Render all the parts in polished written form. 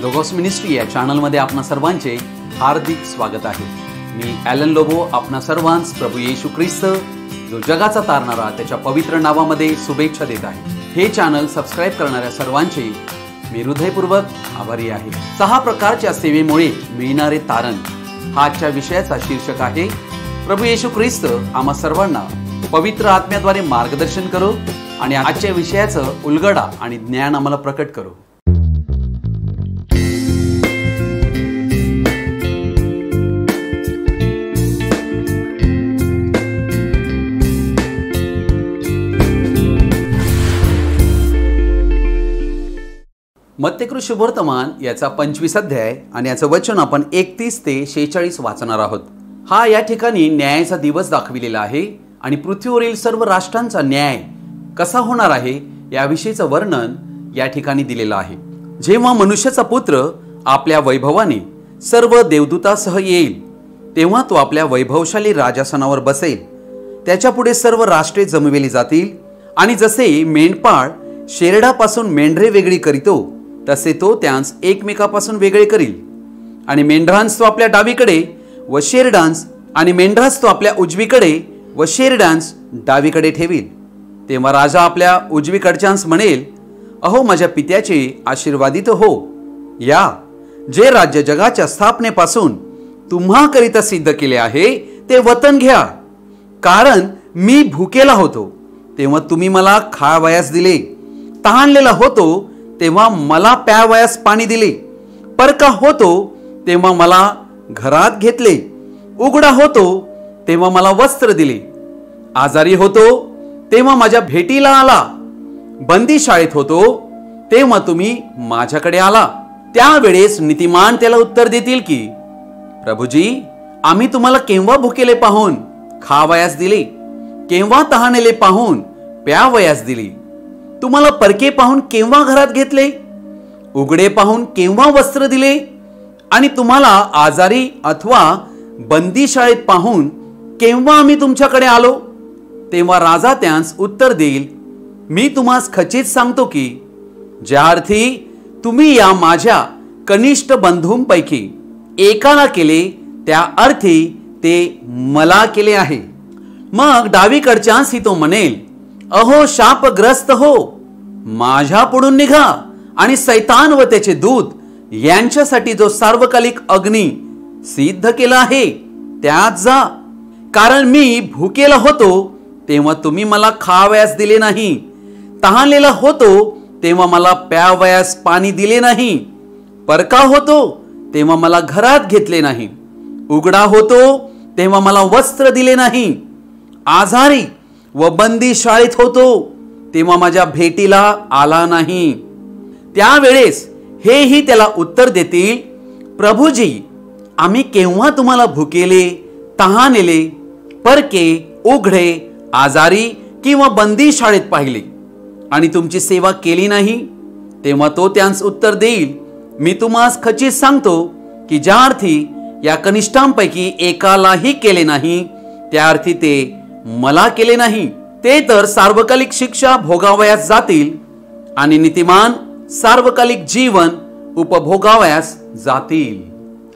Logos ministry या चॅनलमध्ये आपणा सर्वांचे हार्दिक स्वागत आहे। मी ॲलन लोबो आपणा सर्वांस प्रभू येशू ख्रिस्त जो जगाचा तारणारा त्याच्या पवित्र नावामध्ये शुभेच्छा देत आहे। हे चॅनल सबस्क्राइब करणाऱ्या सर्वांचे मी हृदयपूर्वक आभारी आहे। 6 प्रकारच्या सेवेमुळे मिळणारे तारण हा आजच्या विषयाचा शीर्षक आहे। प्रभू येशू ख्रिस्त आम्हा सर्वांना पवित्र आत्म्याद्वारे मार्गदर्शन करो आणि आजच्या विषयाचं उलगडा आणि ज्ञान आम्हाला प्रकट करो। मत्तेकृत शुभवर्तमान याचा 25 अध्याय आणि याचं वचन आपण 31 ते 46 वाचणार आहोत। हा या ठिकाणी न्यायाचा दिवस दाखविलेला आहे आणि पृथ्वीवरील सर्व राष्ट्रांचा न्याय कसा होणार आहे याविषयीचं वर्णन या ठिकाणी दिलेलं आहे। जेव्हा मनुष्याचा पुत्र आपल्या वैभवाने सर्व देवदूतांसह येईल तेव्हा तो आपल्या वैभवशाली राजासनावर बसेल। त्याच्या पुढे सर्व राष्ट्रे जमविली जातील आणि जसे मेंढपाळ शेरडापासून मेंढरे वेगळी करीतो तसे तो त्यांस एकमेकापासून वेगळे करील आणि मेंढरांस तो आपल्या डावीकडे व शेरडांस आणि मेंढरास तो आपल्या उजवीकडे व शेरडांस डावीकडे ठेवील। तेव्हा राजा आपल्या उजवीकडच्यांस म्हणेल, अहो माझ्या पित्याचे आशीर्वादित हो, या जे राज्य जगाच्या स्थापनेपासून तुम्हाकरिता सिद्ध केले आहे ते वतन घ्या। कारण मी भुकेला होतो तेव्हा तुम्ही मला खावयास दिले, तहानलेला होतो तेव्हा मला प्यावयास पाणी दिले, परका होतो तेव्हा मला घरात घेतले, उघडा होतो तेव्हा मला वस्त्र दिले, आजारी होतो तेव्हा माझ्या भेटीला आला, बंदी शाळेत होतो तेव्हा तुम्ही माझ्याकडे आला। त्यावेळेस नीतिमान त्याला उत्तर देतील की, प्रभुजी आम्ही तुम्हाला केव्हा भुकेले पाहून खावयास दिले, केव्हा तहानलेले पाहून प्यावयास दिले, तुम्हाला परके पाहून केव्हा घरात घेतले, उघडे पाहून केव्हा वस्त्र दिले आणि तुम्हाला आजारी अथवा बंदी शाळेत पाहून केव्हा आम्ही तुमच्याकडे आलो। तेव्हा राजा त्यांस उत्तर देईल, मी तुम्हास खचित सांगतो की ज्या अर्थी तुम्ही या माझ्या कनिष्ठ बंधूंपैकी एकाला केले त्या अर्थी ते मला केले आहे। मग डावीकडच्यांस तो म्हणेल, अहो शापग्रस्त हो, माझ्या पुढून निघा आणि सैतान व त्याचे दूत यांच्यासाठी जो सार्वकालिक अग्नी सिद्ध केला आहे त्यात जा। कारण मी भुकेला होतो तेव्हा तुम्ही मला खावयास दिले नाही, तहानलेला होतो तेव्हा मला प्यावयास पाणी दिले नाही, परका होतो तेव्हा मला घरात घेतले नाही, उघडा होतो तेव्हा मला वस्त्र दिले नाही, आजारी व बंदी शाळेत होतो तेव्हा माझ्या भेटीला आला नाही। त्यावेळेस हेही त्याला उत्तर देतील, प्रभुजी आम्ही केव्हा तुम्हाला भुकेले, तहानलेले, परके, उघडे, आजारी किंवा बंदी शाळेत पाहिले आणि तुमची सेवा केली नाही। तेव्हा तो त्यांस उत्तर देईल, मी तुम्हास खचित सांगतो की ज्या अर्थी या कनिष्ठांपैकी एकालाही केले नाही त्या अर्थी ते मला केले नाही। ते तर सार्वकालिक शिक्षा भोगावयास जातील आणि नीतिमान सार्वकालिक जीवन उपभोगावयास जातील।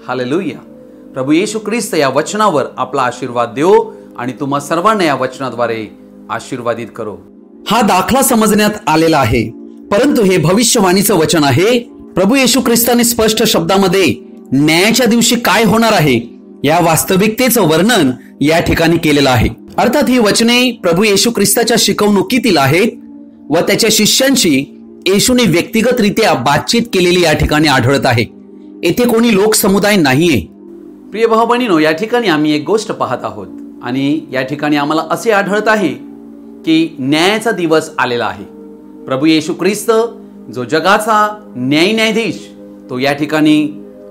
हालेलुया। प्रभू येशू ख्रिस्त या वचनावर आपला आशीर्वाद देव आणि तुम्हा सर्वांना या वचनाद्वारे आशीर्वादित करो। हा दाखला समजण्यात आलेला आहे, परंतु हे भविष्यवाणीचं वचन आहे। प्रभू येशू ख्रिस्ताने स्पष्ट शब्दामध्ये न्यायाच्या दिवशी काय होणार आहे या वास्तविकतेचं वर्णन या ठिकाणी केलेलं आहे। अर्थात ही वचने प्रभू येशू ख्रिस्ताच्या शिकवणुकीतील आहेत व त्याच्या शिष्यांशी येशूने व्यक्तिगतरित्या बातचीत केलेली या ठिकाणी आढळत आहे। येथे कोणी लोक समुदाय नाहीये। प्रिय भाऊ बहिणींनो, या ठिकाणी आम्ही एक गोष्ट पाहत आहोत आणि या ठिकाणी आम्हाला असे आढळत आहे की न्यायाचा दिवस आलेला आहे। प्रभू येशू ख्रिस्त जो जगाचा न्यायाधीश तो या ठिकाणी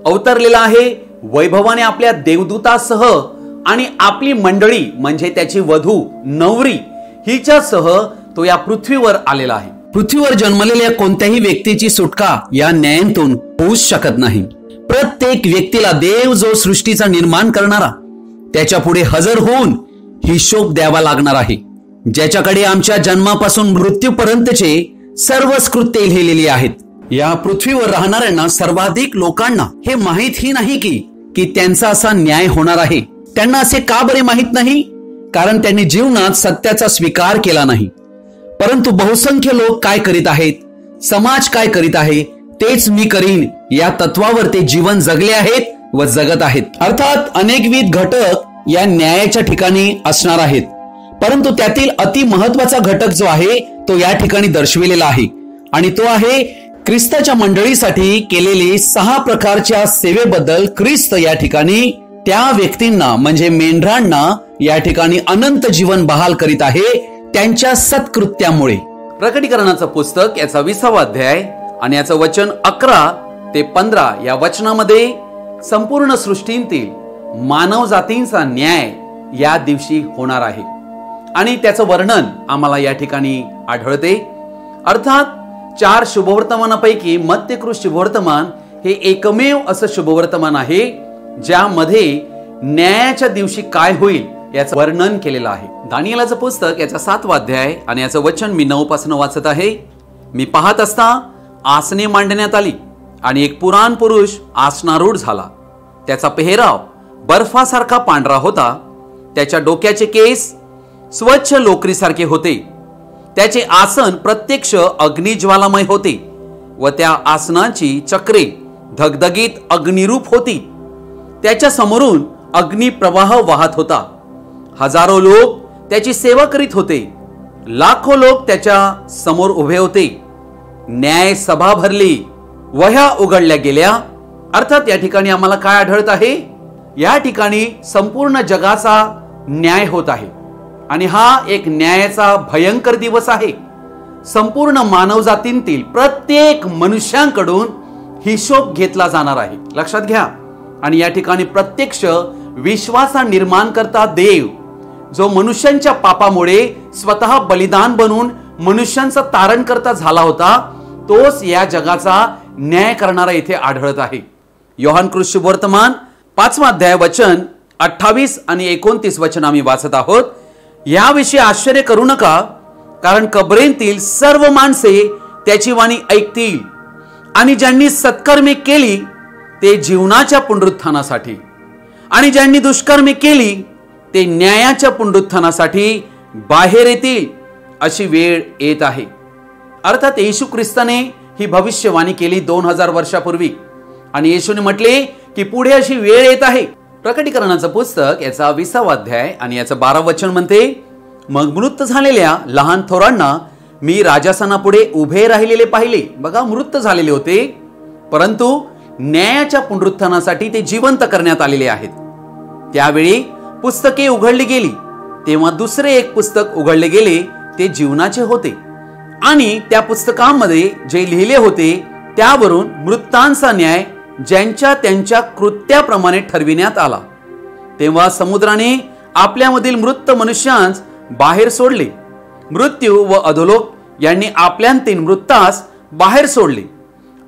अवतरलेला आहे वैभवाने आपल्या देवदूतासह आणि आपली मंडळी म्हणजे त्याची वधू नवरी हिच्यासह तो या पृथ्वीवर आलेला आहे। पृथ्वीवर जन्मलेल्या कोणत्याही व्यक्तीची सुटका या न्यायातून होऊच शकत नाही। प्रत्येक व्यक्तीला देव जो सृष्टीचा निर्माण करणारा त्याच्या पुढे हजर होऊन हिशोब द्यावा लागणार आहे, ज्याच्याकडे आमच्या जन्मापासून मृत्यूपर्यंतचे सर्व कृत्ये लिहिलेली आहेत। या पृथ्वीवर राहणाऱ्यांना सर्वाधिक लोकांना हे माहीतही नाही की त्यांचा असा न्याय होणार आहे. त्यांना असे का बरे माहीत नाही? कारण त्यांनी जीवनात सत्याचा स्वीकार केला नाही. परंतु बहुसंख्य लोक काय करीत आहेत, समाज काय करीत आहे, तेच मी करीन या तत्वावर ते जीवन जगले आहेत व जगत आहेत. अर्थात अनेकविध घटक या न्यायाच्या ठिकाणी असणार आहेत, परंतु त्यातील अति महत्वाचा घटक जो आहे तो या ठिकाणी दर्शविलेला आहे, आणि तो आहे ख्रिस्ताच्या मंडळीसाठी केलेली 6 प्रकारच्या सेवेबद्दल ख्रिस्त या ठिकाणी त्या व्यक्तींना म्हणजे मेंढरांना या ठिकाणी अनंत जीवन बहाल करीत आहे त्यांच्या सत्कृत्यामुळे. प्रकटीकरणाचं पुस्तक याचा 20वा अध्याय आणि याचं वचन 11 ते 15 या वचनामध्ये संपूर्ण सृष्टीतील मानव जातींचा न्याय या दिवशी होणार आहे आणि त्याचं वर्णन आम्हाला या ठिकाणी आढळते. अर्थात 4 शुभवर्तमानापैकी मत्तेकृत शुभवर्तमान हे एकमेव असं शुभवर्तमान आहे ज्यामध्ये न्यायाच्या दिवशी काय होईल याचं वर्णन केलेलं आहे. दानिएलाचं पुस्तक याचा 7वा अध्याय आणि याचं वचन मी 9 पासून वाचत आहे. मी पाहत असता आसने मांडण्यात आली आणि एक पुराण पुरुष आसनारूढ झाला. त्याचा पेहराव बर्फासारखा पांढरा होता. त्याच्या डोक्याचे केस स्वच्छ लोकरीसारखे होते. त्याचे आसन प्रत्यक्ष अग्निज्वालामय होते व त्या आसनाची चक्रे धगधगीत अग्निरूप होती. त्याच्या समोरून अग्निप्रवाह वाहत होता. हजारो लोक त्याची सेवा करीत होते. लाखो लोक त्याच्या समोर उभे होते. न्याय सभा भरली, वह्या उघडल्या गेल्या. अर्थात या ठिकाणी आम्हाला काय आढळत आहे? या ठिकाणी संपूर्ण जगाचा न्याय होत आहे आणि हा एक न्यायाचा भयंकर दिवस आहे. संपूर्ण मानवजातींतील प्रत्येक मनुष्यांकडून हिशोब घेतला जाणार आहे. लक्षात घ्या. आणि या ठिकाणी प्रत्यक्ष विश्वासा निर्माण करता देव जो मनुष्यांच्या पापामुळे स्वतः बलिदान बनून मनुष्यांचा तारण करता झाला होता, तोच या जगाचा न्याय करणारा इथे आढळत आहे. योहानकृत शुभवर्तमान 5वा अध्याय वचन 28 आणि 29 वचन आम्ही वाचत आहोत. याविषयी आश्चर्य करू नका, कारण कबरेंतील सर्व माणसे त्याची वाणी ऐकतील आणि ज्यांनी सत्कर्मे केली ते जीवनाच्या पुनरुत्थानासाठी आणि ज्यांनी दुष्कर्मे केली ते न्यायाच्या पुनरुत्थानासाठी बाहेर येतील. अशी वेळ येत आहे. अर्थात येशू ख्रिस्ताने ही भविष्यवाणी केली 2000 वर्षापूर्वी आणि येशूने म्हटले की पुढे अशी वेळ येत आहे. प्रकटीकरणाचं पुस्तक याचा 20वा अध्याय आणि याचं 12 वचन म्हणते, मग मृत झालेल्या लहान थोरांना मी राजासनापुढे उभे राहिलेले पाहिले. बघा, मृत झालेले होते परंतु न्यायाच्या पुनरुत्थानासाठी ते जिवंत करण्यात आलेले आहेत. त्यावेळी पुस्तके उघडली गेली. तेव्हा दुसरे एक पुस्तक उघडले गेले, ते जीवनाचे होते आणि त्या पुस्तकामध्ये जे लिहिले होते त्यावरून मृतांचा न्याय ज्यांच्या त्यांच्या कृत्याप्रमाणे ठरविण्यात आला. तेव्हा समुद्राने आपल्यामधील मृत मनुष्यांस बाहेर सोडले. मृत्यू व अधोलोक यांनी आपल्यातील मृतास बाहेर सोडले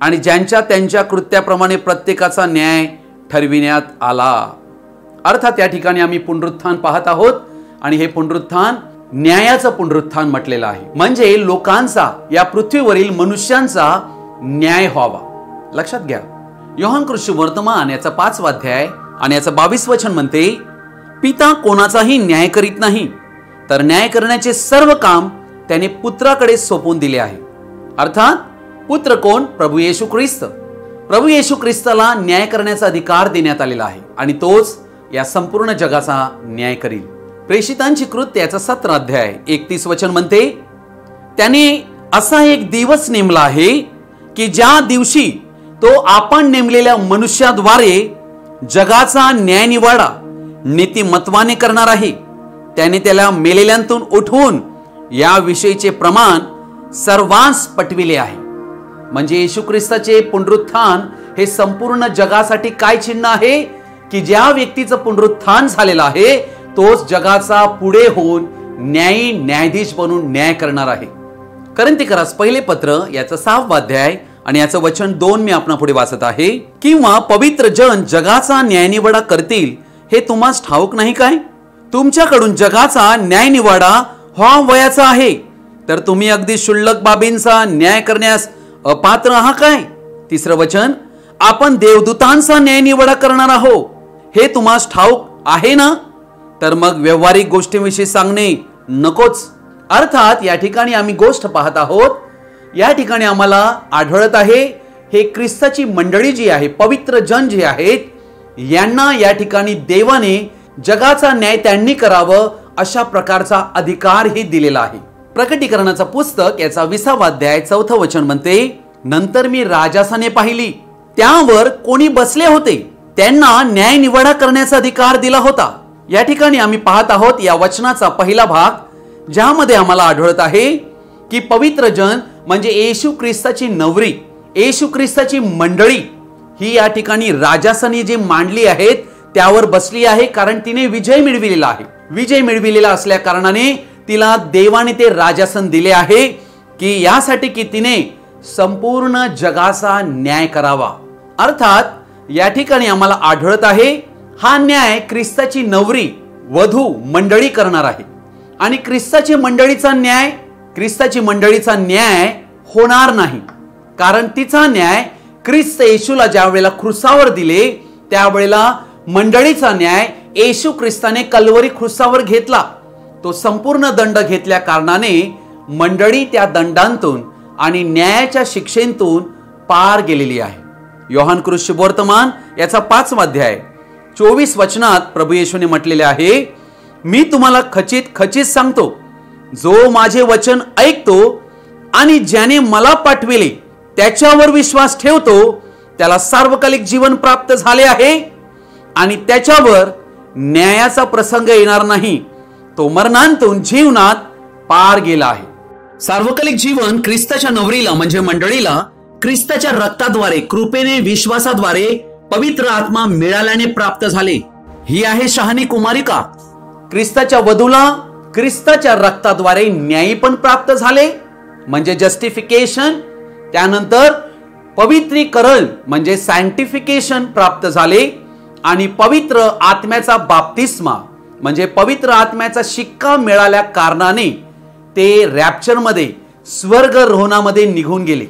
आणि ज्यांच्या त्यांच्या कृत्याप्रमाणे प्रत्येकाचा न्याय ठरविण्यात आला. अर्थात या ठिकाणी आम्ही पुनरुत्थान पाहत आहोत आणि हे पुनरुत्थान न्यायाचं पुनरुत्थान म्हटलेलं आहे. म्हणजे लोकांचा, या पृथ्वीवरील मनुष्यांचा न्याय व्हावा. लक्षात घ्या. योहानकृत शुभवर्तमान याचा 5वा अध्याय आणि याचं 22 वचन म्हणते, पिता कोणाचाही न्याय करीत नाही, तर न्याय करण्याचे सर्व काम त्याने पुत्राकडे सोपवून दिले आहे. अर्थात पुत्र कोण? प्रभू येशू ख्रिस्त. प्रभू येशू ख्रिस्ताला न्याय करण्याचा अधिकार देण्यात आलेला आहे आणि तोच या संपूर्ण जगाचा न्याय करील. प्रेषितांची कृत्य याचा 17 अध्याय 31 वचन म्हणते, त्याने असा एक दिवस नेमला आहे की ज्या दिवशी तो आपण नेमलेल्या मनुष्याद्वारे जगाचा न्यायनिवाडा नीतिमत्वाने करणार आहे. त्याने त्याला मेलेल्यांतून उठवून या विषयीचे प्रमाण सर्वांस पटविले आहे. म्हणजे येशू ख्रिस्ताचे पुनरुत्थान हे संपूर्ण जगासाठी काय चिन्ह आहे की ज्या व्यक्तीचं पुनरुत्थान झालेलं आहे तोच जगाचा पुढे होऊन न्यायाधीश बनून न्याय करणार आहे. कोरिन्थीकरास पहिले पत्र याचं 6वा अध्याय आणि याचं वचन 2 मी आपणा पुढे वाचत आहे. किंवा पवित्र जन जगाचा न्यायनिवाडा करतील हे तुम्हास ठाऊक नाही काय? तुमच्याकडून जगाचा न्यायनिवाडा व्हावयाचा आहे, तर तुम्ही अगदी क्षुल्लक बाबींचा न्याय करण्यास अपात्र आहा काय? तिसरं वचन, आपण देवदूतांचा न्यायनिवाडा करणार आहोत, हे तुम्हाला ठाऊक आहे ना? तर मग व्यवहारिक गोष्टींविषयी सांगणे नकोच. अर्थात या ठिकाणी आम्ही गोष्ट पाहत आहोत, या ठिकाणी आम्हाला आढळत आहे हे ख्रिस्ताची मंडळी जी आहे, पवित्र जन जे आहेत, यांना या ठिकाणी देवाने जगाचा न्याय त्यांनी करावं अशा प्रकारचा अधिकारही दिलेला आहे. प्रकटीकरणाचं पुस्तक याचा 20 अध्याय 4 वचन म्हणते, नंतर मी राजासने पाहिली, त्यावर कोणी बसले होते, त्यांना न्याय निवाडा करण्याचा अधिकार दिला होता. या ठिकाणी आम्ही पाहत आहोत या वचनाचा पहिला भाग, ज्यामध्ये आम्हाला आढळत आहे की पवित्र जन म्हणजे येशू ख्रिस्ताची नवरी, येशू ख्रिस्ताची मंडळी ही या ठिकाणी राजासनी जी मांडली आहेत त्यावर बसली आहे, कारण तिने विजय मिळविलेला आहे. विजय मिळविलेला असल्या कारणाने तिला देवाने ते राजासन दिले आहे की यासाठी की तिने संपूर्ण जगाचा न्याय करावा. अर्थात या ठिकाणी आम्हाला आढळत आहे हा न्याय ख्रिस्ताची नवरी वधू मंडळी करणार आहे. आणि ख्रिस्ताची मंडळीचा न्याय होणार नाही, कारण तिचा न्याय ख्रिस्त येशूला ज्या वेळेला क्रुसावर दिले त्यावेळेला मंडळीचा न्याय येशू ख्रिस्ताने कल्वरी क्रुसावर घेतला. तो संपूर्ण दंड घेतल्या कारणाने मंडळी त्या दंडांतून आणि न्यायाच्या शिक्षेतून पार गेलेली आहे. योहान शुभवर्तमान याचा 5 अध्याय 24 वचनात प्रभू येशूने म्हटलेले आहे, मी तुम्हाला खचित खचित सांगतो, जो माझे वचन ऐकतो आणि ज्याने मला पाठविले त्याच्यावर विश्वास ठेवतो त्याला सार्वकालिक जीवन प्राप्त झाले आहे आणि त्याच्यावर न्यायाचा प्रसंग येणार नाही. तो मरणांतून जीवनात पार गेला आहे. सार्वकालिक जीवन ख्रिस्ताच्या नवरीला म्हणजे मंडळीला ख्रिस्ताच्या रक्ताद्वारे, कृपेने, विश्वासाद्वारे पवित्र आत्मा मिळाल्याने प्राप्त झाले. ही आहे शहाणी कुमारिका. ख्रिस्ताच्या वधूला ख्रिस्ताच्या रक्ताद्वारे न्याय पण प्राप्त झाले म्हणजे जस्टिफिकेशन, त्यानंतर पवित्रीकरण म्हणजे सॅन्टिफिकेशन प्राप्त झाले आणि पवित्र आत्म्याचा बाप्तिस्मा म्हणजे पवित्र आत्म्याचा शिक्का मिळाल्या कारणाने ते रॅप्चर मध्ये, स्वर्गरोहणामध्ये निघून गेले.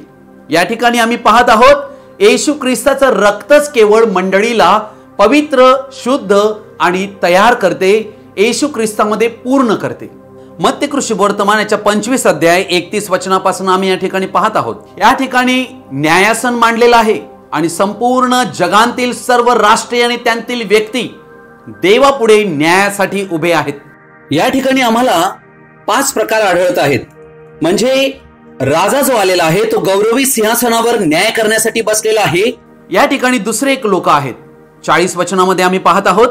या ठिकाणी आम्ही पाहत आहोत येशू ख्रिस्ताचं रक्तच केवळ मंडळीला पवित्र, शुद्ध आणि तयार करते, येशू ख्रिस्तामध्ये पूर्ण करते. मत्ती शुभवर्तमान याच्या 25 अध्याय 31 वचनापासून आम्ही या ठिकाणी पाहत आहोत. या ठिकाणी न्यायासन मांडलेला आहे आणि संपूर्ण जगातील सर्व राष्ट्रीय आणि त्यांतील व्यक्ती देवापुढे न्यायासाठी उभे आहेत. या ठिकाणी आम्हाला 5 प्रकार आढळत आहेत. म्हणजे राजा जो आलेला आहे तो गौरवी सिंहासनावर न्याय करण्यासाठी बसलेला आहे. या ठिकाणी दुसरे एक लोक आहेत. 40 वचनामध्ये आम्ही पाहत आहोत,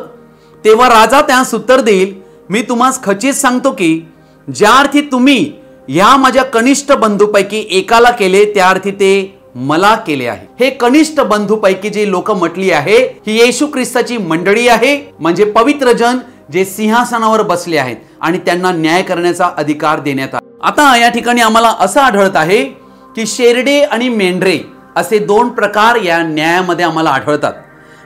तेव्हा राजा त्यास उत्तर देईल, मी तुम्हास खचित सांगतो की ज्या अर्थी तुम्ही या माझ्या कनिष्ठ बंधूपैकी एकाला केले त्या अर्थी ते मला केले आहे. हे कनिष्ठ बंधूपैकी जी लोक म्हटली आहे ही येशू ख्रिस्ताची मंडळी आहे, म्हणजे पवित्र जन जे सिंहासनावर बसले आहेत आणि त्यांना न्याय करण्याचा अधिकार देण्यात आला. आता या ठिकाणी आम्हाला असं आढळत आहे की शेरडे आणि मेंढरे असे 2 प्रकार या न्यायामध्ये आम्हाला आढळतात.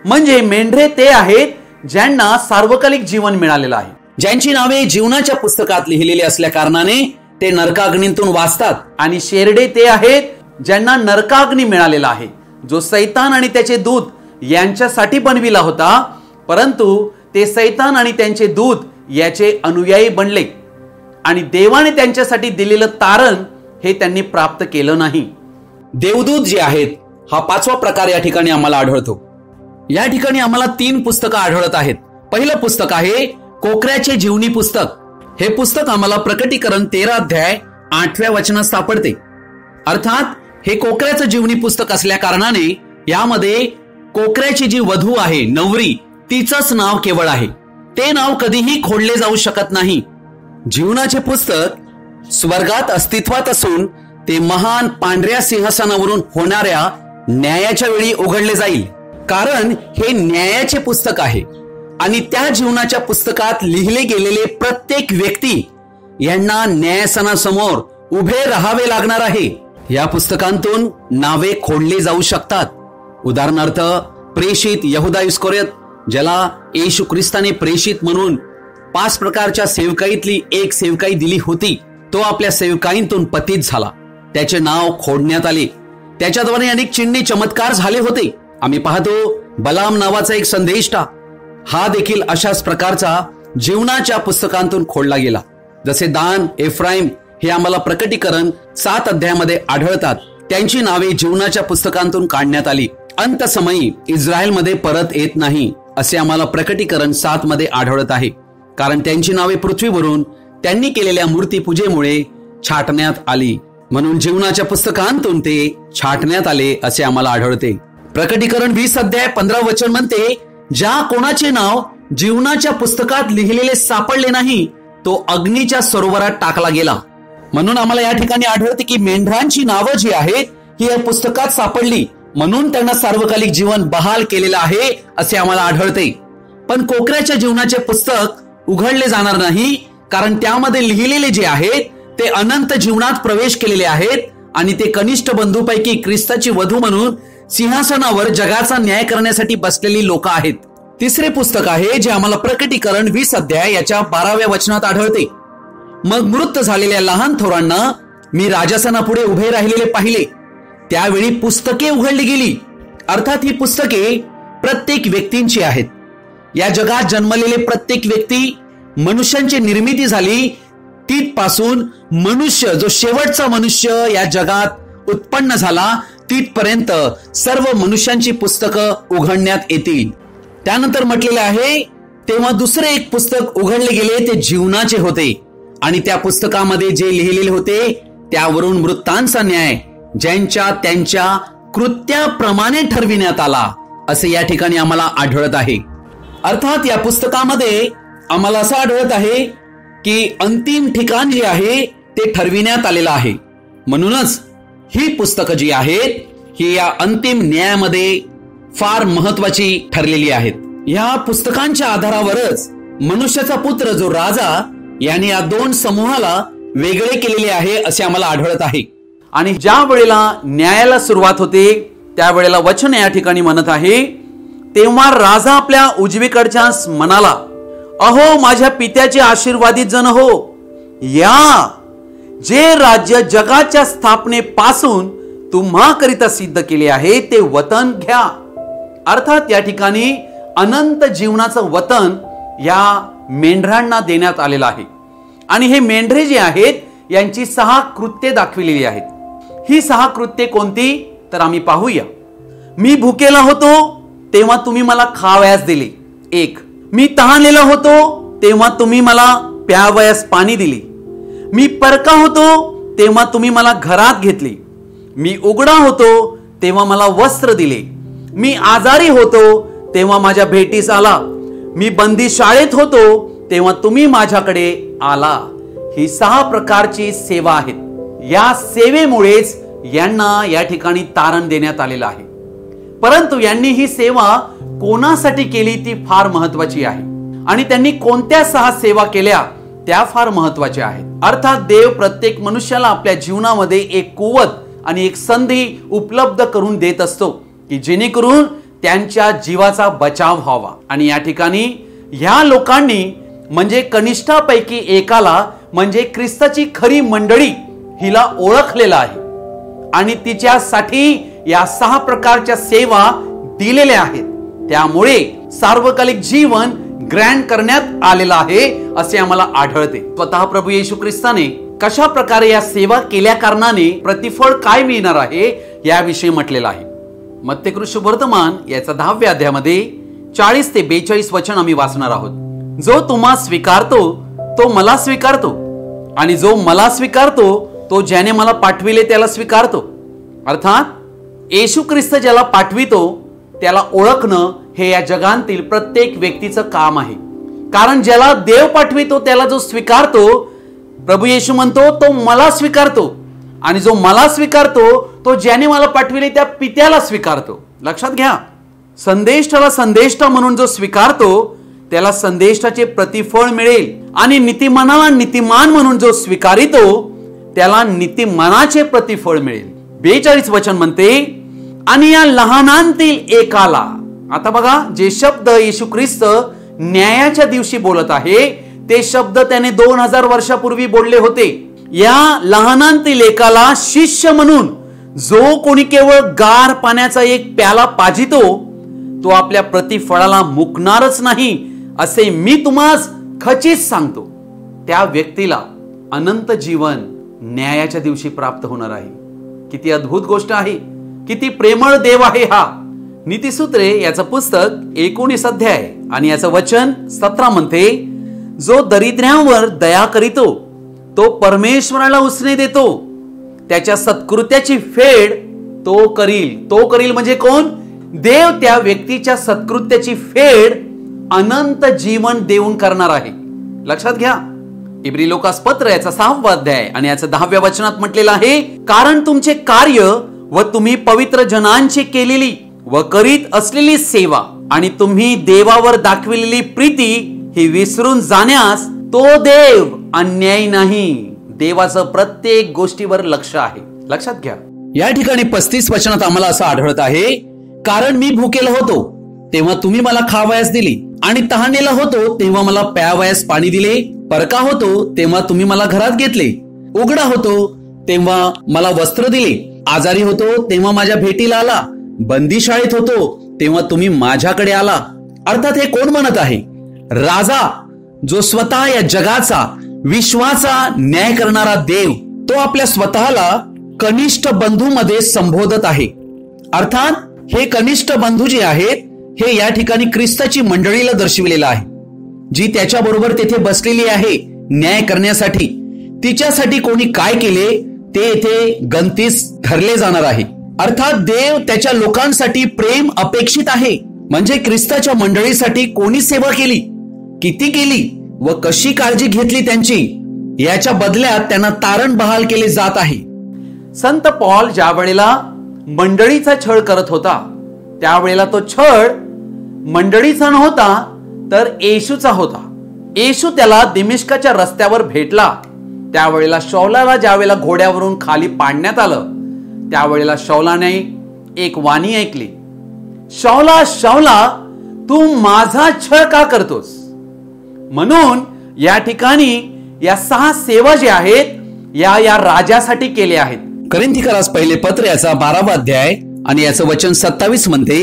म्हणजे मेंढरे ते आहेत ज्यांना सार्वकालिक जीवन मिळालेलं आहे, ज्यांची नावे जीवनाच्या पुस्तकात लिहिलेली असल्या कारणाने ते नरकाग्नीतून वाचतात. आणि शेरडे ते आहेत ज्यांना नरकाग्नी मिळालेला आहे, जो सैतान आणि त्याचे दूत यांच्यासाठी बनविला होता, परंतु ते सैतान आणि त्यांचे दूत याचे अनुयायी बनले आणि देवाने त्यांच्यासाठी दिलेलं तारण हे त्यांनी प्राप्त केलं नाही. देवदूत जे आहेत हा 5वा प्रकार या ठिकाणी आम्हाला आढळतो. या ठिकाणी आम्हाला 3 पुस्तकं आढळत आहेत. पहिलं पुस्तक आहे कोकऱ्याचे जीवनी पुस्तक. हे पुस्तक आम्हाला प्रकटीकरण 13 अध्याय 8व्या वचनात सापडते. अर्थात हे कोकऱ्याचं जीवनी पुस्तक असल्या कारणाने यामध्ये कोकऱ्याची जी वधू आहे, नवरी, तिचंच नाव केवळ आहे. ते नाव कधीही खोडले जाऊ शकत नाही. जीवनाचे पुस्तक स्वर्गात अस्तित्वात असून ते महान पांढऱ्या सिंहासनावरून होणाऱ्या न्यायाच्या वेळी उघडले जाईल, कारण हे न्यायाचे पुस्तक आहे आणि त्या जीवनाच्या पुस्तकात लिहिले गेलेले प्रत्येक व्यक्ती यांना न्यायासनासमोर उभे राहावे लागणार आहे. या पुस्तकांतून नावे खोडले जाऊ शकतात. उदाहरणार्थ प्रेषित यहुदा इस्करियोत, ज्याला येशू ख्रिस्ताने प्रेषित म्हणून 5 प्रकारच्या सेवकाईतली एक सेवकाई दिली होती, तो आपल्या सेवकाईतून पतित झाला, त्याचे नाव खोडण्यात आले. त्याच्याद्वारे अनेक चिन्हे चमत्कार झाले होते. आम्ही पाहतो बलाम नावाचा एक संदेष्टा हा देखील अशाच प्रकारचा जीवनाच्या पुस्तकांतून खोडला गेला. जसे दान, एफ्राईम हे आम्हाला प्रकटीकरण 7 अध्यायामध्ये आढळतात. त्यांची नावे जीवनाच्या पुस्तकांतून काढण्यात आली. अंतसमयी इस्रायलमध्ये परत येत नाही असे आम्हाला प्रकटीकरण 7 मध्ये आढळत आहे. कारण त्यांची नावे पृथ्वीवरून त्यांनी केलेल्या मूर्तीपूजेमुळे छाटण्यात आली. म्हणून जीवनाच्या पुस्तकांतून ते छाटण्यात आले असे आम्हाला आढळते. प्रकटीकरण 20 अध्याय 15 वचन म्हणते, ज्या कोणाचे नाव जीवनाच्या पुस्तकात लिहिलेले सापडले नाही तो अग्नीच्या सरोवरात टाकला गेला. म्हणून आम्हाला या ठिकाणी आढळते की मेंढरांची नावं जी आहेत ही या पुस्तकात सापडली, म्हणून त्यांना सार्वकालिक जीवन बहाल केलेलं आहे असे आम्हाला आढळते. पण कोकऱ्याच्या जीवनाचे पुस्तक उघडले जाणार नाही, कारण त्यामध्ये लिहिलेले जे आहेत ते अनंत जीवनात प्रवेश केलेले आहेत आणि ते कनिष्ठ बंधूपैकी ख्रिस्ताची वधू म्हणून सिंहासनावर जगाचा न्याय करण्यासाठी बसलेली लोक आहेत. तिसरे पुस्तक आहे जे आम्हाला प्रकटीकरण 20 अध्याय याच्या 12व्या वचनात आढळते. मग मृत झालेल्या लहान थोरांना मी राजासनापुढे उभे राहिलेले पाहिले. त्यावेळी पुस्तके उघडली गेली. अर्थात ही पुस्तके प्रत्येक व्यक्तींची आहेत. या जगात जन्मलेले प्रत्येक व्यक्ती, मनुष्यांची निर्मिती झाली तिथपासून मनुष्य जो शेवटचा मनुष्य या जगात उत्पन्न झाला तिथपर्यंत सर्व मनुष्यांची पुस्तकं उघडण्यात येतील. त्यानंतर म्हटलेले आहे, तेव्हा दुसरे एक पुस्तक उघडले गेले, ते जीवनाचे होते आणि त्या पुस्तकामध्ये जे लिहिलेले होते त्यावरून मृतांचा न्याय ज्यांच्या त्यांच्या कृत्याप्रमाणे ठरविण्यात आला असे या ठिकाणी आम्हाला आढळत आहे. अर्थात या पुस्तकामध्ये आम्हाला असं आढळत आहे की अंतिम ठिकाण जे आहे ते ठरविण्यात आलेलं आहे. म्हणूनच ही पुस्तकं जी आहेत ही या अंतिम न्यायामध्ये फार महत्वाची ठरलेली आहेत. या पुस्तकांच्या आधारावरच मनुष्याचा पुत्र जो राजा यांनी या 2 समूहाला वेगळे केलेले आहे असे आम्हाला आढळत आहे. आणि ज्या वेळेला न्यायाला सुरुवात होते त्यावेळेला वचन या ठिकाणी म्हणत आहे, तेव्हा राजा आपल्या उजवीकडच्या म्हणाला, अहो माझ्या पित्याचे आशीर्वादित जन हो, या जे राज्य जगाच्या स्थापनेपासून तुम्हाकरिता सिद्ध केले आहे ते वतन घ्या. अर्थात या ठिकाणी अनंत जीवनाचं वतन या मेंढरांना देण्यात आलेलं आहे. आणि हे मेंढरे जे आहेत यांची 6 कृत्ये दाखविलेली आहेत. ही 6 कृत्ये कोणती तर आम्ही पाहूया. मी भुकेला होतो तेव्हा तुम्ही मला खावयास दिले. 1. मी तहानलेला होतो तेव्हा तुम्ही मला प्यावयास पाणी दिले. मी परका होतो तेव्हा तुम्ही मला घरात घेतले. मी उघडा होतो तेव्हा मला वस्त्र दिले. मी आजारी होतो तेव्हा माझ्या भेटीस आला. मी बंदी शाळेत होतो तेव्हा तुम्ही माझ्याकडे आला. ही 6 प्रकारची सेवा आहेत. या सेवेमुळेच यांना या ठिकाणी तारण देण्यात आलेलं आहे. परंतु यांनी ही सेवा कोणासाठी केली ती फार महत्वाची आहे. आणि त्यांनी कोणत्या 6 सेवा केल्या त्या फार महत्वाच्या आहेत. अर्थात देव प्रत्येक मनुष्याला आपल्या जीवनामध्ये एक कुवत आणि एक संधी उपलब्ध करून देत असतो की जेणेकरून त्यांच्या जीवाचा बचाव व्हावा. आणि या ठिकाणी ह्या लोकांनी म्हणजे कनिष्ठापैकी एकाला म्हणजे ख्रिस्ताची खरी मंडळी हिला ओळखलेला आहे आणि तिच्यासाठी या 6 प्रकारच्या सेवा दिलेल्या आहेत. त्यामुळे सार्वकालिक जीवन ग्रँड करण्यात आलेला आहे असे आम्हाला आढळते. स्वतः प्रभू येशू ख्रिस्ताने कशा प्रकारे या सेवा केल्या कारणाने प्रतिफळ काय मिळणार आहे याविषयी म्हटलेलं आहे. मत्तेकृ शुभवर्तमान याचा 10व्या अध्यायामध्ये 40 ते 42 वचन आम्ही वाचणार आहोत. जो तुम्हा स्वीकारतो तो मला स्वीकारतो आणि जो मला स्वीकारतो तो ज्याने मला पाठविले त्याला स्वीकारतो. अर्थात येशू ख्रिस्त ज्याला पाठवितो त्याला ओळखणं हे या जगातील प्रत्येक व्यक्तीचं काम आहे. कारण ज्याला देव पाठवितो त्याला जो स्वीकारतो, प्रभू येशू म्हणतो तो मला स्वीकारतो आणि जो मला स्वीकारतो तो ज्याने मला पाठविले त्या पित्याला स्वीकारतो. लक्षात घ्या, संदेष्टाला संदेष्टा म्हणून जो स्वीकारतो त्याला संदेष्टाचे प्रतिफळ मिळेल आणि नीतिमानाला नीतिमान म्हणून जो स्वीकारितो त्याला नीतिमानाचे प्रतिफळ मिळेल. 42 वचन म्हणते, आणि या लहानांतील एकाला. आता बघा, जे शब्द येशू ख्रिस्त न्यायाच्या दिवशी बोलत आहे ते शब्द त्याने 2000 वर्षापूर्वी बोलले होते. या लहानांतील एकाला शिष्य म्हणून जो कोणी केवळ गार पाण्याचा एक प्याला पाजितो तो आपल्या प्रतिफळाला मुकणारच नाही असे मी तुम्हास खचित सांगतो. त्या व्यक्तीला अनंत जीवन न्यायाच्या दिवशी प्राप्त होणार आहे. किती अद्भुत गोष्ट आहे, किती प्रेमळ देव आहे हा. नीतिसूत्रे याचं पुस्तक 19 अध्याय आणि याचं वचन 17 म्हणते, जो दरिद्र्यांवर दया करीतो तो परमेश्वराला उसने देतो, त्याच्या सत्कृत्याची फेड तो करील. तो करील म्हणजे कोण? देव त्या व्यक्तीच्या सत्कृत्याची फेड अनंत जीवन देऊन करणार आहे. लक्षात घ्या. इब्री लोकास पत्र याचा 6वा अध्याय आणि याचं 10व्या वचनात म्हटलेलं आहे, कारण तुमचे कार्य व तुम्ही पवित्र जनांची केलेली व करीत असलेली सेवा आणि तुम्ही देवावर दाखविलेली प्रीती ही विसरून जाण्यास तो देव अन्यायी नाही. देवाचं प्रत्येक गोष्टीवर लक्ष आहे. लक्षात घ्या. या ठिकाणी 35 वचनात आम्हाला असं आढळत आहे, कारण मी भुकेला होतो तेव्हा तुम्ही मला खावयास दिले आणि तहानेला होतो तेव्हा मला प्यावयास पाणी दिले. परका होतो तेव्हा तुम्ही मला घरात घेतले. उघडा होतो तेव्हा मला वस्त्र दिले. आजारी होतो तेव्हा माझ्या भेटीला आला. बंदीशाळेत होतो तेव्हा तुम्ही माझ्याकडे आला. अर्थात हे कोण म्हणत आहे? राजा, जो स्वतः या जगाचा विश्वाचा न्याय करणारा देव, तो आपल्या स्वतःला कनिष्ठ बंधू मध्ये संबोधत आहे. अर्थात हे कनिष्ठ बंधू जे आहेत हे या ठिकाणी ख्रिस्ताची मंडळीला दर्शविलेलं आहे, जी त्याच्या बरोबर तेथे बसलेली आहे न्याय करण्यासाठी. तिच्यासाठी कोणी काय केले ते येथे गणतीस धरले जाणार आहे. अर्थात देव त्याच्या लोकांसाठी प्रेम अपेक्षित आहे. म्हणजे ख्रिस्ताच्या मंडळीसाठी कोणी सेवा केली, किती केली व कशी काळजी घेतली त्यांची, याच्या बदल्यात त्यांना तारण बहाल केले जात आहे. संत पॉल ज्या वेळेला मंडळीचा छळ करत होता त्यावेळेला तो छळ मंडळीचा नव्हता तर येशूचा होता. येशू त्याला दिमिश्काच्या रस्त्यावर भेटला त्यावेळेला शौलाला ज्या वेळेला घोड्यावरून खाली पाडण्यात आलं त्यावेळेला शौलाने एक वाणी ऐकली, शौला शौला तू माझा छळ का करतोस? म्हणून या ठिकाणी या 6 सेवा जे आहेत या राजासाठी केले आहेत. करिंथीकरास पहिले पत्र याचा 12वा अध्याय आणि याचं वचन 27 म्हणते,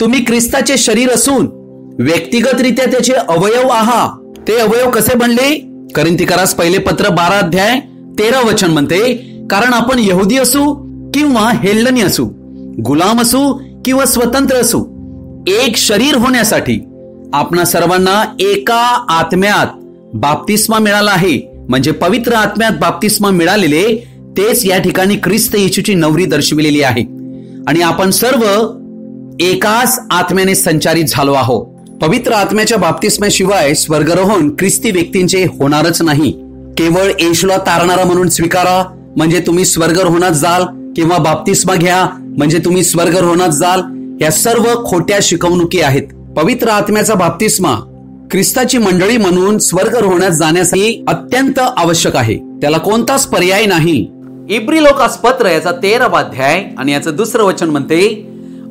तुम्ही ख्रिस्ताचे शरीर असून व्यक्तिगतरित्या त्याचे अवयव आहात. ते अवयव कसे बनले? करिंथीकरास पहिले पत्र 12 अध्याय 13 वचन म्हणते, कारण आपण यहुदी असू किंवा हेल्लनी असू, गुलाम असू किंवा स्वतंत्र असू, एक शरीर होण्यासाठी आपणा सर्वांना एका आत्म्यात बाप्तिस्मा मिळाला आहे. म्हणजे पवित्र आत्म्यात बाप्तिस्मा मिळालेले तेच या ठिकाणी ख्रिस्त येशूची नवरी दर्शविलेली आहे. आणि आपण सर्व एकाच आत्म्याने संचारित झालो आहोत. पवित्र आत्म्याच्या बाप्तिस्म्याशिवाय स्वर्गारोहण ख्रिस्ती व्यक्तींचे होणारच नाही. केवळ येशूला तारणारा म्हणून स्वीकारा म्हणजे तुम्ही स्वर्गारोहणात जाल, किंवा बाप्तिस्मा घ्या म्हणजे तुम्ही स्वर्गारोहणात जाल, या सर्व खोट्या शिकवणुकी आहेत. पवित्र आत्म्याचा बाप्तिस्मा ख्रिस्ताची मंडळी म्हणून स्वर्गारोहणात जाण्यासाठी अत्यंत आवश्यक आहे. त्याला कोणताच पर्याय नाही. इब्री लोकास पत्र याचा 13वा अध्याय आणि याचं 2रं वचन म्हणते,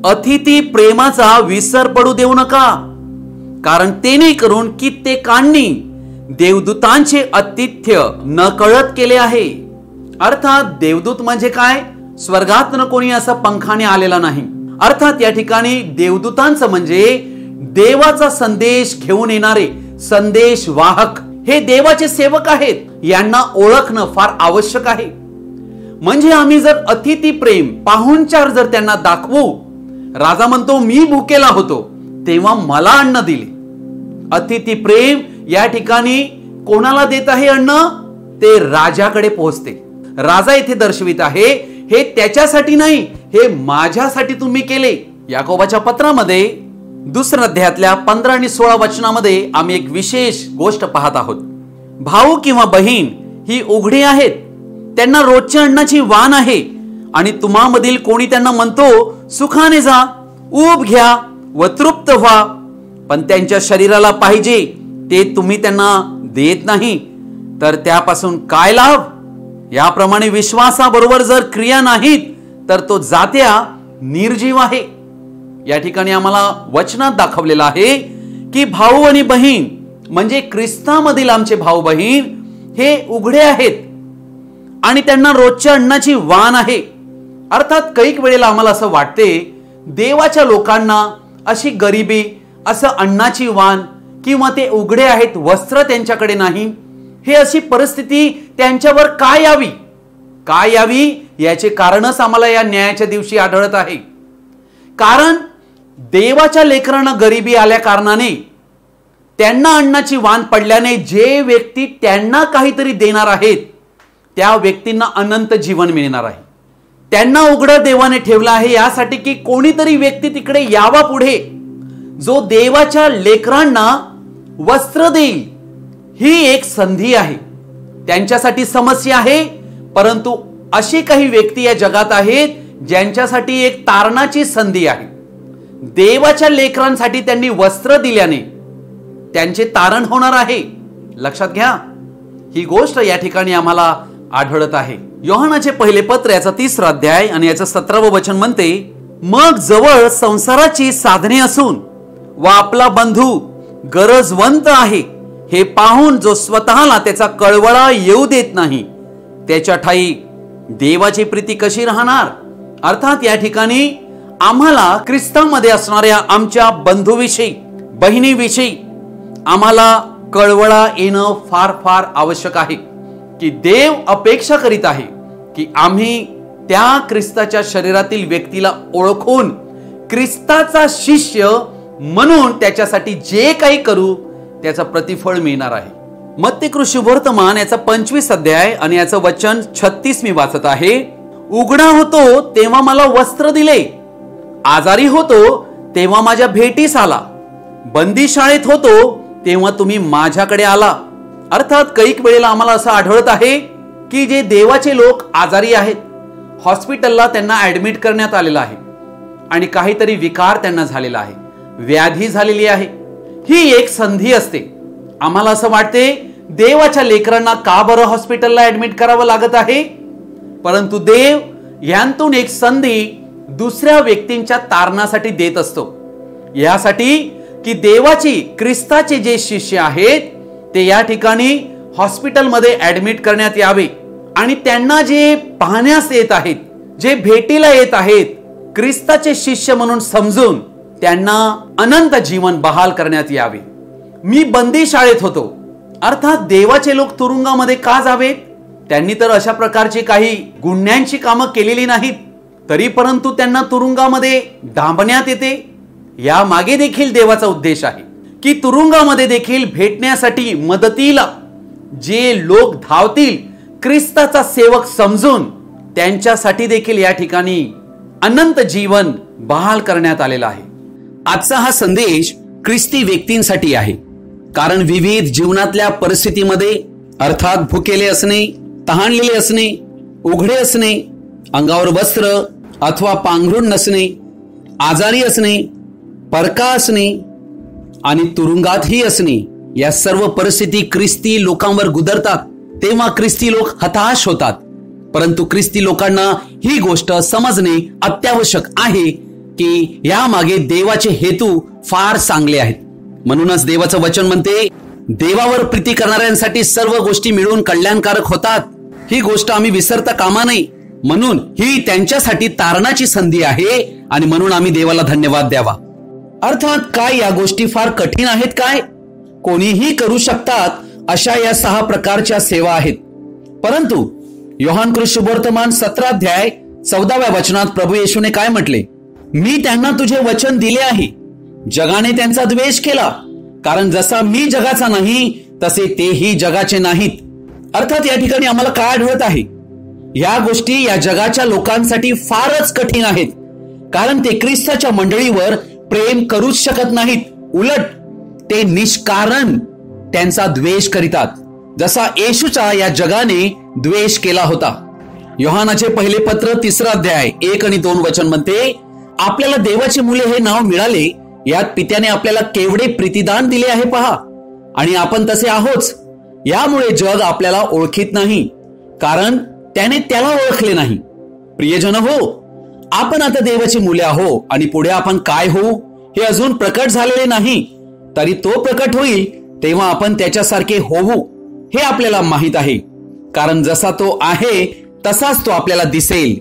अतिथी प्रेमाचा विसर पडू देऊ नका, कारण तेने करून कित्येकांनी देवदूतांचे आतिथ्य न कळत केले आहे. अर्थात देवदूत म्हणजे काय? स्वर्गातनं कोणी असं पंखाने आलेला नाही. अर्थात या ठिकाणी देवदूतांचं म्हणजे देवाचा संदेश घेऊन येणारे संदेश वाहक, हे देवाचे सेवक आहेत. यांना ओळखणं फार आवश्यक आहे. म्हणजे आम्ही जर अतिथी प्रेम पाहुणचार जर त्यांना दाखवू, राजा म्हणतो मी भुकेला होतो तेव्हा मला अन्न दिले. अतिथी प्रेम या ठिकाणी कोणाला देत आहे अन्न? ते राजाकडे पोहोचते. राजा इथे दर्शवित आहे हे त्याच्यासाठी नाही, हे माझ्यासाठी तुम्ही केले. याकोबाच्या पत्रामध्ये 2ऱ्या अध्यायातल्या 15 आणि 16 वचनामध्ये आम्ही एक विशेष गोष्ट पाहत आहोत. भाऊ किंवा बहीण ही उघडी आहेत, त्यांना रोजच्या अन्नाची वाण आहे आणि तुम्हामधील कोणी त्यांना म्हणतो सुखाने जा, ऊब घ्या व तृप्त व्हा, पण त्यांच्या शरीराला पाहिजे ते तुम्ही त्यांना देत नाही, तर त्यापासून काय लाभ? याप्रमाणे विश्वासाबरोबर जर क्रिया नाहीत तर तो जात्या निर्जीव आहे. या ठिकाणी आम्हाला वचनात दाखवलेलं आहे की भाऊ आणि बहीण म्हणजे ख्रिस्तामधील आमचे भाऊ बहीण हे उघडे आहेत आणि त्यांना रोजच्या अन्नाची वाण आहे. अर्थात कैक वेळेला आम्हाला असं वाटते देवाच्या लोकांना अशी गरिबी, असं अन्नाची वाण किंवा ते उघडे आहेत, वस्त्र त्यांच्याकडे नाही, हे अशी परिस्थिती त्यांच्यावर का यावी याचे कारणच आम्हाला या न्यायाच्या दिवशी आढळत आहे. कारण देवाच्या लेकरांना गरिबी आल्या कारणाने, त्यांना अन्नाची वाण पडल्याने जे व्यक्ती त्यांना काहीतरी देणार आहेत त्या व्यक्तींना अनंत जीवन मिळणार आहे. त्यांना उघडं देवाने ठेवलं आहे यासाठी की कोणीतरी व्यक्ती तिकडे यावा पुढे, जो देवाच्या लेकरांना वस्त्र देईल. ही एक संधी आहे. त्यांच्यासाठी समस्या आहे, परंतु अशी काही व्यक्ती या जगात आहेत ज्यांच्यासाठी एक तारणाची संधी आहे. देवाच्या लेकरांसाठी त्यांनी वस्त्र दिल्याने त्यांचे तारण होणार आहे. लक्षात घ्या, ही गोष्ट या ठिकाणी आम्हाला आढळत आहे. योहानाचे पहिले पत्र याचा 3रा अध्याय आणि याचं 17वं वचन म्हणते, मग जवळ संसाराची साधने असून व आपला बंधू गरजवंत आहे हे पाहून जो स्वतःला त्याचा कळवळा येऊ देत नाही, त्याच्या ठाई देवाची प्रीती कशी राहणार. अर्थात या ठिकाणी आम्हाला ख्रिस्तामध्ये असणाऱ्या आमच्या बंधूविषयी, बहिणीविषयी आम्हाला कळवळा येणं फार फार आवश्यक आहे. की देव अपेक्षा करीत आहे की आम्ही त्या ख्रिस्ताच्या शरीरातील व्यक्तीला ओळखून ख्रिस्ताचा शिष्य म्हणून त्याच्यासाठी जे काही करू त्याचं प्रतिफळ मिळणार आहे. मत्ती शुभवर्तमान याचा 25 अध्याय आणि याचं वचन 36 मी वाचत आहे. उघडा होतो तेव्हा मला वस्त्र दिले, आजारी होतो तेव्हा माझ्या भेटीस आला, बंदी शाळेत होतो तेव्हा तुम्ही माझ्याकडे आला. अर्थात कैक वेळेला आम्हाला असं आढळत आहे की जे देवाचे लोक आजारी आहेत, हॉस्पिटलला त्यांना ऍडमिट करण्यात आलेलं आहे आणि काहीतरी विकार त्यांना झालेला आहे, व्याधी झालेली आहे. ही एक संधी असते. आम्हाला असं वाटते देवाच्या लेकरांना का बरं हॉस्पिटलला ऍडमिट करावं लागत आहे, परंतु देव यांतून एक संधी दुसऱ्या व्यक्तींच्या तारणासाठी देत असतो. यासाठी की देवाची, ख्रिस्ताचे जे शिष्य आहेत ते या ठिकाणी हॉस्पिटलमध्ये ऍडमिट करण्यात यावे आणि त्यांना जे पाहण्यास येत आहेत, जे भेटीला येत आहेत, ख्रिस्ताचे शिष्य म्हणून समजून त्यांना अनंत जीवन बहाल करण्यात यावे. मी बंदी शाळेत होतो. अर्थात देवाचे लोक तुरुंगामध्ये का जावेत? त्यांनी तर अशा प्रकारची काही गुन्ह्यांची कामं केलेली नाहीत, तरी परंतु त्यांना तुरुंगामध्ये डांबण्यात येते. या मागे देखील देवाचा उद्देश आहे की तुरुंगामध्ये देखील भेटण्यासाठी मदतीला जे लोक धावतील, ख्रिस्ताचा सेवक समजून त्यांच्यासाठी देखील या ठिकाणी अनंत जीवन बहाल करण्यात आलेला आहे. आजचा हा संदेश ख्रिस्ती व्यक्तींसाठी आहे. कारण विविध जीवनातल्या परिस्थितीमध्ये, अर्थात भुकेले असणे, तहानलेले असणे, उघडे असणे, अंगावर वस्त्र अथवा पांघरूण नसणे, आजारी असणे, परका असणे आणि तुरुंगातही असणे, या सर्व परिस्थिती ख्रिस्ती लोकांवर गुदरतात. तेव्हा ख्रिस्ती लोक हताश होतात. परंतु ख्रिस्ती लोकांना ही गोष्ट समजणे अत्यावश्यक आहे की या मागे देवाचे हेतू फार चांगले आहेत. म्हणूनच देवाचं वचन म्हणते, देवावर प्रीती करणाऱ्यांसाठी सर्व गोष्टी मिळून कल्याणकारक होतात. ही गोष्ट आम्ही विसरता कामा नये. म्हणून ही त्यांच्यासाठी तारणाची संधी आहे आणि म्हणून आम्ही देवाला धन्यवाद द्यावा. अर्थात काय या गोष्टी फार कठीण आहेत काय? कोणीही करू शकतात अशा या 6 प्रकारच्या सेवा आहेत. परंतु योहान शुभवर्तमान 17 अध्याय 14व्या वचनात प्रभू येशूने काय म्हटले? मी त्यांना तुझे वचन दिले आहे, जगाने त्यांचा द्वेष केला, कारण जसा मी जगाचा नाही तसे तेही जगाचे नाहीत. अर्थात या ठिकाणी आम्हाला काय आढळत आहे? या गोष्टी या जगाच्या लोकांसाठी फारच कठीण आहेत, कारण ते ख्रिस्ताच्या मंडळीवर प्रेम करूच शकत नाहीत. उलट ते निष्कारण त्यांचा द्वेष करीतात, जसा येशूचा या जगाने द्वेष केला होता. योहानाचे पहिले पत्र 3रा अध्याय 1 आणि 2 वचन म्हणते, आपल्याला देवाची मुले हे नाव मिळाले, यात पित्याने आपल्याला केवढे प्रीतिदान दिले आहे पहा, आणि आपण तसे आहोत. यामुळे जग आपल्याला ओळखीत नाही, कारण त्याने त्याला ओळखले नाही. प्रियजन हो, आपण आता देवाची मुले आहो आणि पुढे आपण काय होऊ हे अजून प्रकट झालेले नाही. तरी तो प्रकट होईल तेव्हा आपण त्याच्यासारखे होऊ हे आपल्याला माहित आहे, कारण जसा तो आहे तसाच तो आपल्याला दिसेल.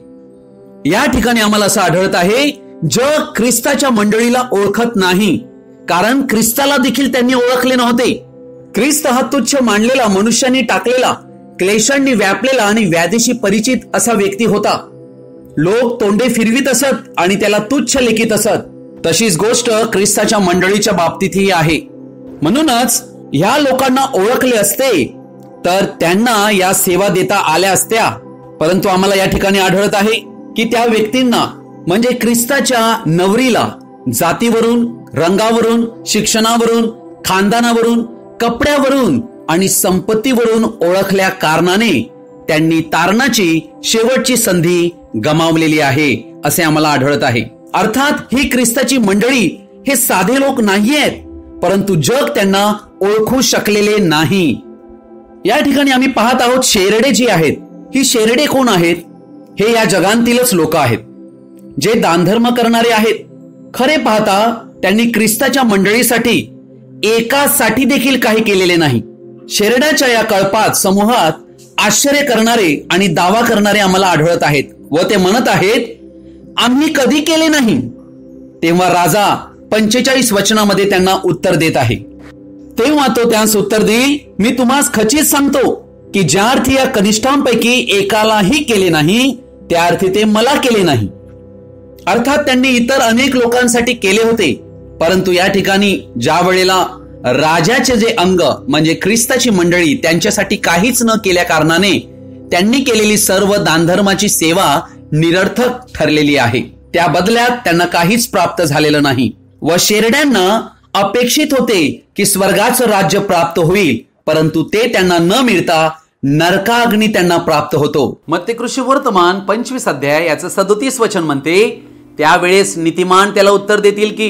या ठिकाणी आम्हाला असं आढळत आहे, जग ख्रिस्ताच्या मंडळीला ओळखत नाही, कारण ख्रिस्ताला देखील त्यांनी ओळखले नव्हते. ख्रिस्त हा तुच्छ मानलेला, मनुष्यांनी टाकलेला, क्लेशांनी व्यापलेला आणि व्याधीशी परिचित असा व्यक्ती होता. लोक तोंडे फिरवीत असत आणि त्याला तुच्छ लेखीत असत. तशीच गोष्ट ख्रिस्ताच्या मंडळीच्या बाबतीतही आहे. म्हणूनच ह्या लोकांना ओळखले असते तर त्यांना या सेवा देता आल्या असत्या. परंतु आम्हाला या ठिकाणी आढळत आहे की त्या व्यक्तींना म्हणजे ख्रिस्ताच्या नवरीला जातीवरून, रंगावरून, शिक्षणावरून, खानदानावरून, कपड्यावरून आणि संपत्तीवरून ओळखल्या कारणाने त्यांनी तारणाची शेवटची संधी गमावलेली आहे असे आम्हाला आढळत आहे. अर्थात ही ख्रिस्ताची मंडळी हे साधे लोक नाहीयेत, परंतु जग त्यांना ओळखू शकलेले नाही. या ठिकाणी आम्ही पाहत आहोत शेरडे जी आहेत. ही शेरडे कोण आहेत? हे या जगांतीलच लोक आहेत जे दानधर्म करणारे आहेत. खरे पाहता त्यांनी ख्रिस्ताच्या मंडळीसाठी एकासाठी देखील काही केलेले नाही. शेरडाच्या या कळपात समूहात आश्चर्य करणारे आणि दावा करणारे आम्हाला आढळत आहेत व ते म्हणत आहेत, आम्ही कधी केले नाही. तेव्हा राजा 45 वचनामध्ये त्यांना उत्तर देत आहे. तेव्हा तो त्यास उत्तर देईल, मी तुम्हास खचित सांगतो की ज्या अर्थी या कनिष्ठांपैकी एकालाही केले नाही, त्या अर्थी ते मला केले नाही. अर्थात त्यांनी इतर अनेक लोकांसाठी केले होते, परंतु या ठिकाणी ज्या वेळेला राजाचे जे अंग म्हणजे ख्रिस्ताची मंडळी त्यांच्यासाठी काहीच न केल्या कारणाने त्यांनी केलेली सर्व दानधर्माची सेवा निरर्थक ठरलेली आहे. त्या बदल्यात त्यांना काहीच प्राप्त झालेलं नाही. व शेरड्यांना अपेक्षित होते की स्वर्गाचं राज्य प्राप्त होईल, परंतु ते त्यांना न मिळता नरकाग्नी त्यांना प्राप्त होतो. मत्तेकृ शुभवर्तमान 25 अध्याय याचं 37 वचन म्हणते, त्यावेळेस नीतिमान त्याला उत्तर देतील की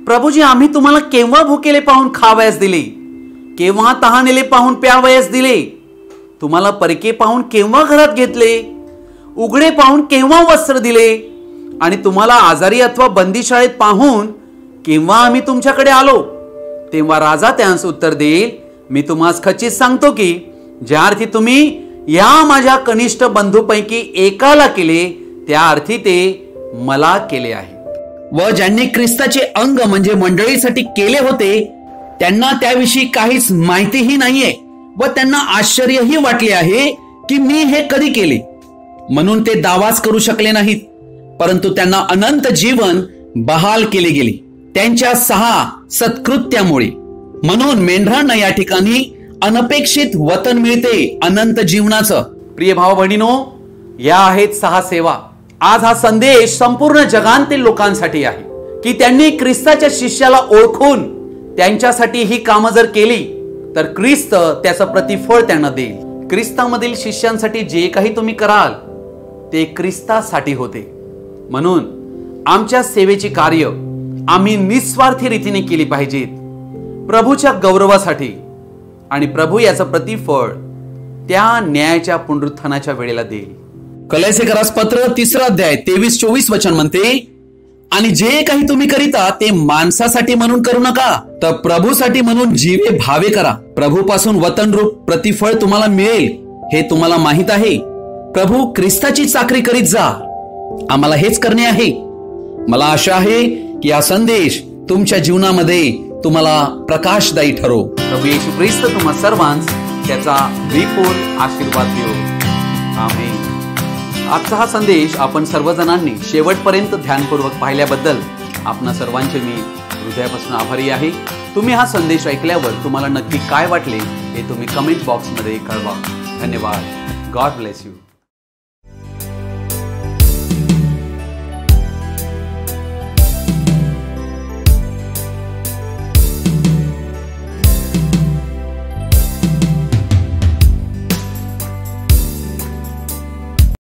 प्रभूजी, आम्ही तुम्हाला केव्हा भुकेले पाहून खावयास दिले, केव्हा तहानेले पाहून प्यावयास दिले, तुम्हाला परके पाहून केव्हा घरात घेतले, उघडे पाहून केव्हा वस्त्र दिले, आणि तुम्हाला आजारी अथवा बंदीशाळेत पाहून केव्हा आम्ही तुमच्याकडे आलो. तेव्हा राजा त्यांस उत्तर देईल, मी तुम्हास खचित सांगतो की ज्या अर्थी तुम्ही या माझ्या कनिष्ठ बंधूपैकी एकाला केले, त्या अर्थी ते मला केले आहे. व ज्यांनी ख्रिस्ताचे अंग म्हणजे मंडळीसाठी केले होते त्यांना त्याविषयी काहीच माहितीही नाहीये व त्यांना आश्चर्यही वाटले आहे की मी हे कधी केले. म्हणून ते दावाच करू शकले नाहीत, परंतु त्यांना अनंत जीवन बहाल केले गेले त्यांच्या 6 सत्कृत्यामुळे. म्हणून मेंढरांना या ठिकाणी अनपेक्षित वतन मिळते अनंत जीवनाचं. प्रिय भाव बहिणीनो, या आहेत 6 सेवा. आज हा संदेश संपूर्ण जगांतील लोकांसाठी आहे की त्यांनी ख्रिस्ताच्या शिष्याला ओळखून त्यांच्यासाठी ही कामं जर केली तर ख्रिस्त त्याचं प्रतिफळ त्यांना देईल. ख्रिस्तामधील शिष्यांसाठी जे काही तुम्ही कराल ते ख्रिस्तासाठी होते. म्हणून आमच्या सेवेची कार्य आम्ही निस्वार्थी रीतीने केली पाहिजेत, प्रभूच्या गौरवासाठी, आणि प्रभू याचं प्रतिफळ त्या न्यायाच्या पुनरुत्थानाच्या वेळेला देईल. कलेसेकरास पत्र 3 अध्याय 23-24 वचन म्हणते, आणि जे काही तुम्ही करीता ते माणसासाठी म्हणून करू नका, तर प्रभूसाठी म्हणून जीवे भावे करा. प्रभूपासून वतनरूप प्रतिफळ तुम्हाला मिळेल हे तुम्हाला माहित आहे. प्रभू ख्रिस्ताची चाकरी करीत जा. आम्हाला हेच करणे आहे. मला आशा आहे की हा संदेश तुमच्या जीवनामध्ये तुम्हाला प्रकाशदायी ठरो. प्रभू येशू ख्रिस्त तुम्हा सर्वांस त्याचा विपुल आशीर्वाद देवो. आमेन. आजचा हा संदेश आपण सर्वजणांनी शेवटपर्यंत ध्यानपूर्वक पाहिल्याबद्दल आपणा सर्वांचे मी हृदयापासून आभारी आहे. तुम्ही हा संदेश ऐकल्यावर तुम्हाला नक्की काय वाटले हे तुम्ही कमेंट बॉक्समध्ये कळवा. धन्यवाद. God bless you.